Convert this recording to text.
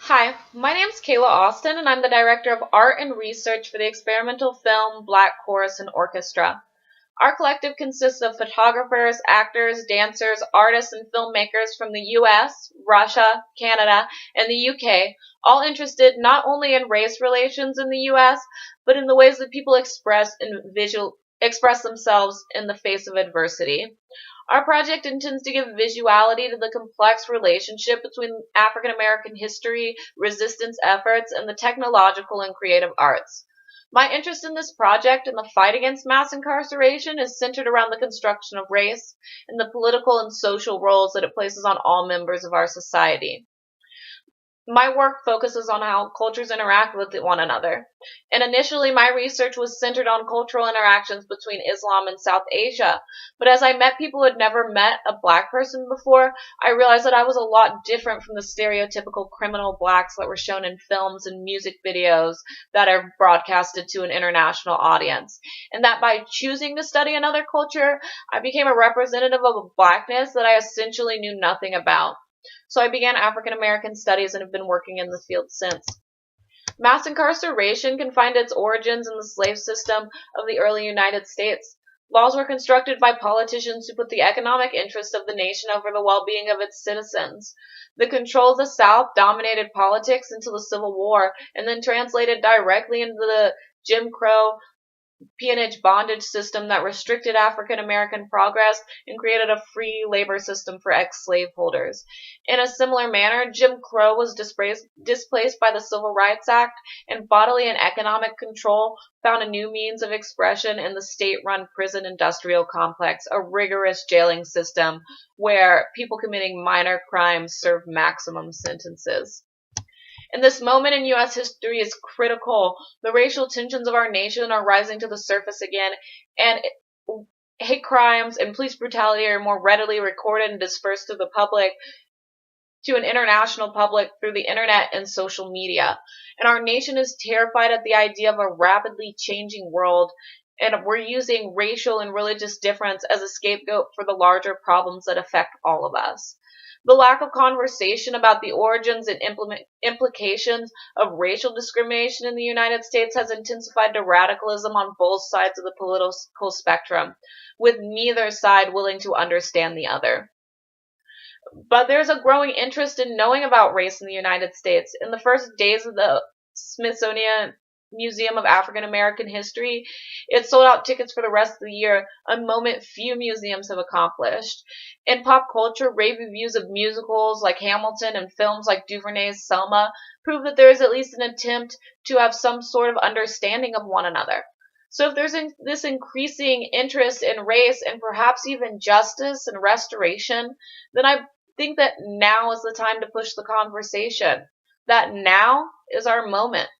Hi, my name's Kayla Austin, and I'm the Director of Art and Research for the experimental film Black Chorus and Orchestra. Our collective consists of photographers, actors, dancers, artists, and filmmakers from the US, Russia, Canada, and the UK, all interested not only in race relations in the US, but in the ways that people express themselves in the face of adversity. Our project intends to give visuality to the complex relationship between African American history, resistance efforts, and the technological and creative arts. My interest in this project and the fight against mass incarceration is centered around the construction of race and the political and social roles that it places on all members of our society. My work focuses on how cultures interact with one another. And initially, my research was centered on cultural interactions between Islam and South Asia. But as I met people who had never met a black person before, I realized that I was a lot different from the stereotypical criminal blacks that were shown in films and music videos that are broadcasted to an international audience. And that by choosing to study another culture, I became a representative of a blackness that I essentially knew nothing about. So I began African American studies and have been working in the field since. Mass incarceration can find its origins in the slave system of the early United States. Laws were constructed by politicians who put the economic interest of the nation over the well-being of its citizens. The control of the South dominated politics until the Civil War and then translated directly into the Jim Crow peonage bondage system that restricted African American progress and created a free labor system for ex-slaveholders. In a similar manner, Jim Crow was displaced by the Civil Rights Act, and bodily and economic control found a new means of expression in the state-run prison industrial complex, a rigorous jailing system where people committing minor crimes serve maximum sentences. And this moment in U.S. history is critical. The racial tensions of our nation are rising to the surface again, and hate crimes and police brutality are more readily recorded and dispersed to the public, to an international public through the internet and social media. And our nation is terrified at the idea of a rapidly changing world, and we're using racial and religious difference as a scapegoat for the larger problems that affect all of us. The lack of conversation about the origins and implications of racial discrimination in the United States has intensified the radicalism on both sides of the political spectrum, with neither side willing to understand the other. But there's a growing interest in knowing about race in the United States. In the first days of the Smithsonian Museum of African American History, it sold out tickets for the rest of the year, a moment few museums have accomplished. In pop culture, rave reviews of musicals like Hamilton and films like Duvernay's Selma prove that there is at least an attempt to have some sort of understanding of one another. So if there's this increasing interest in race and perhaps even justice and restoration, then I think that now is the time to push the conversation. That now is our moment.